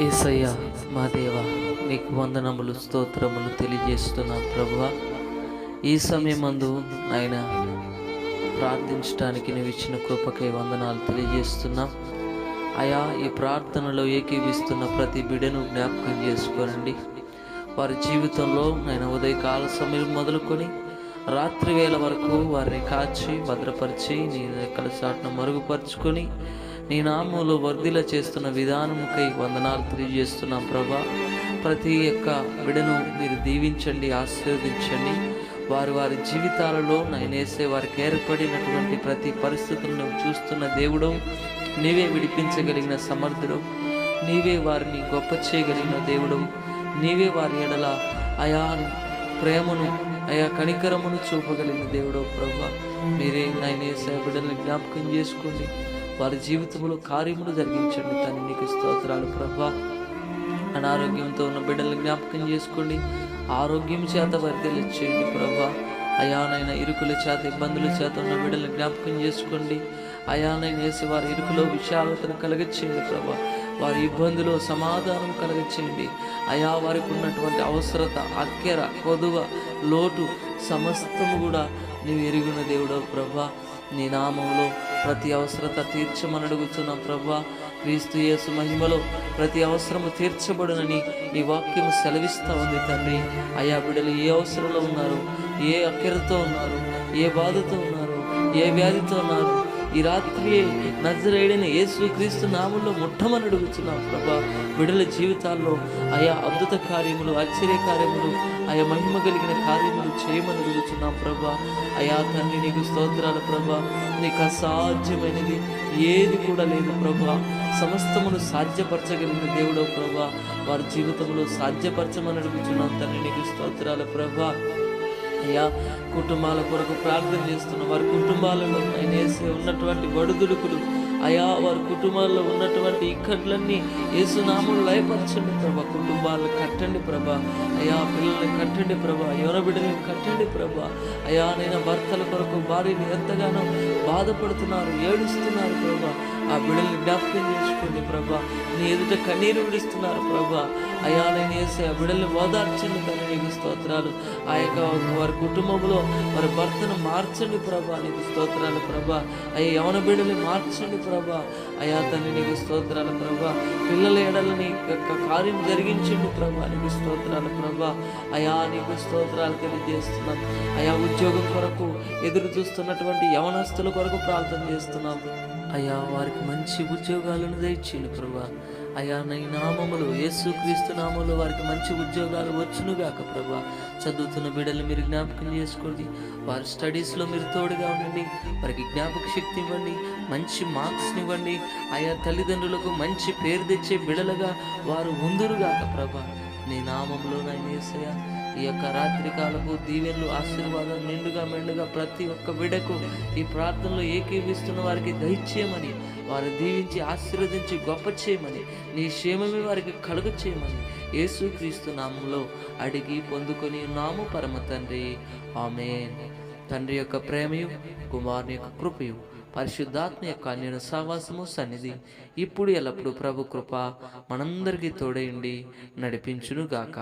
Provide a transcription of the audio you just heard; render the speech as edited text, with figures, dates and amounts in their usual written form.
యేసయ్య మా దేవ, నీకు వందనములు స్తోత్రములు తెలియజేస్తున్నాం ప్రభువా. ఈ సమయమందు ఆయన ప్రార్థించడానికి నువ్వు ఇచ్చిన కృపకై వందనాలు తెలియజేస్తున్నాం అయా. ఈ ప్రార్థనలో ఏకీవిస్తున్న ప్రతి బిడ్డను జ్ఞాపకం చేసుకోనండి. వారి జీవితంలో ఆయన ఉదయకాల సమయం మొదలుకొని రాత్రి వేళ వరకు వారిని కాచి భద్రపరిచి నీ రెక్కల చాటును మరుగుపరుచుకొని నీ నామంలో వర్ధిల చేస్తున్న విధానముకై వందనాలు తెలియజేస్తున్నాం ప్రభా. ప్రతి ఒక్క బిడను మీరు దీవించండి, ఆశీర్వదించండి. వారి జీవితాలలో నయనేసే వారికి ఏర్పడినటువంటి ప్రతి పరిస్థితులను చూస్తున్న దేవుడు, నీవే విడిపించగలిగిన సమర్థుడు, నీవే వారిని గొప్ప చేయగలిగిన దేవుడు, నీవే వారి ఎడల అయా ప్రేమను అయా కనికరమును చూపగలిగిన దేవుడు ప్రభా. మీరే నయనేసే బిడ్డల్ని జ్ఞాపకం చేసుకోండి, వారి జీవితంలో కార్యములు జరిగించండి. తను నీకు స్తోత్రాలు ప్రభా. అనారోగ్యంతో ఉన్న బిడ్డలను జ్ఞాపకం చేసుకోండి, ఆరోగ్యం చేత వర్ధిల్లించేయండి ప్రభా. అయానైనా ఇరుకుల చేత ఇబ్బందుల చేత ఉన్న బిడ్డలను జ్ఞాపకం చేసుకోండి. అయానైనా వేసి వారి ఇరుకులో విశాలతను కలగచ్చేయండి ప్రభా. వారి ఇబ్బందులో సమాధానం కలగచ్చేయండి అయా. వారికి ఉన్నటువంటి అవసరత, అక్కెర, కొదువ, లోటు సమస్తము కూడా నీవు ఎరిగిన దేవుడవు ప్రభా. నీ నామంలో ప్రతి అవసరత తీర్చమని అడుగుతున్నాం ప్రభా. క్రీస్తు యేసు మహిమలో ప్రతి అవసరము తీర్చబడునని నీ వాక్యము సెలవిస్తూ ఉంది తండ్రి. అయా బిడ్డలు ఏ అవసరంలో ఉన్నారు, ఏ అక్కెరతో ఉన్నారు, ఏ బాధతో ఉన్నారు, ఏ వ్యాధితో ఉన్నారు, ఈ రాత్రి నజరేయుడైన యేసు క్రీస్తు నామంలో ముట్టమని అడుగుతున్నాం ప్రభా. బిడ్డల జీవితాల్లో ఆయా అద్భుత కార్యములు, ఆశ్చర్య కార్యములు, ఆయా మహిమ కలిగిన కార్యములు చేయమని అడుగుతున్నాం ప్రభా. అయా తండ్రి నీకు స్తోత్రాలు ప్రభా. నీకు అసాధ్యమైనది ఏది కూడా లేదు ప్రభా. సమస్తమును సాధ్యపరచగలిగిన దేవుడో ప్రభా. వారి జీవితంలో సాధ్యపరచమని అడుగుతున్నాం తండ్రి నీకు స్తోత్రాలు ప్రభా. అయ్యా కుటుంబాల కొరకు ప్రార్థన చేస్తున్న వారి కుటుంబాలలో ఆయన ఉన్నటువంటి బడుదుడుకులు అయా, వారి కుటుంబాల్లో ఉన్నటువంటి ఇక్కట్లన్నీ యేసునామములో లయపరచండి ప్రభా. కుటుంబాలను కట్టండి ప్రభా. అయా పిల్లల్ని కట్టండి ప్రభా. యవన బిడ్డల్ని కట్టండి ప్రభా. అయా నేను భర్తల కొరకు భార్యని ఎంతగానో బాధపడుతున్నారు, ఏడుస్తున్నారు ప్రభా. ఆ బిడ్డల్ని జ్ఞాపకం చేసుకోండి ప్రభా. నీ ఎదుట కన్నీరు విడుస్తున్నారు ప్రభా. అయా నేను వేసే ఆ బిడ్డల్ని ఓదార్చండి తండ్రి నీకు స్తోత్రాలు. ఆ యొక్క వారి కుటుంబంలో వారి భర్తను మార్చండి ప్రభా నీకు స్తోత్రాలు ప్రభా. అయ్యా యవన బిడ్డల్ని మార్చండి ప్రభా. అయా తండ్రి నీకు స్తోత్రాలు ప్రభా. పిల్లల ఎడలని కార్యం జరిగించండి ప్రభా నీకు స్తోత్రాలు ప్రభా. అయా నీకు స్తోత్రాలు తెలియజేస్తున్నాం. అయా ఉద్యోగం కొరకు ఎదురు చూస్తున్నటువంటి యవనస్తుల కొరకు ప్రార్థన చేస్తున్నాం. అయా వారికి మంచి ఉద్యోగాలను దయచేయండి ప్రభా. అయా నీ నామములు యేసుక్రీస్తు నామములో వారికి మంచి ఉద్యోగాలు వచ్చునుగాక ప్రభా. చదువుతున్న బిడ్డలు మీరు జ్ఞాపకం చేసుకోండి. వారి స్టడీస్లో మీరు తోడుగా ఉండండి. వారికి జ్ఞాపక శక్తి ఇవ్వండి, మంచి మార్క్స్ని ఇవ్వండి. ఆయా తల్లిదండ్రులకు మంచి పేరు తెచ్చే బిడలుగా వారు ఉందురుగాక ప్రభా. నీ నామంలో నాయన యేసయ్య ఈ యొక్క రాత్రి కాలపు దీవెనలు, ఆశీర్వాదం నిండుగా మెండుగా ప్రతి ఒక్క బిడకు ఈ ప్రార్థనలో ఏకీవిస్తున్న వారికి దయచేయమని, వారు దీవించి ఆశీర్వదించి గొప్ప చేయమని, నీ క్షేమమే వారికి కలుగ చేయమని యేసుక్రీస్తు నామంలో అడిగి పొందుకొని ఉన్నాము పరమ తండ్రి. ఆమేన్. తండ్రి యొక్క ప్రేమయు, కుమారుని యొక్క కృపయు, పరిశుద్ధాత్మ యొక్క అన్యోన్య సహవాసము సన్నిధి ఇప్పుడు ఎల్లప్పుడు ప్రభు కృప మనందరికీ తోడైండి నడిపించును గాక.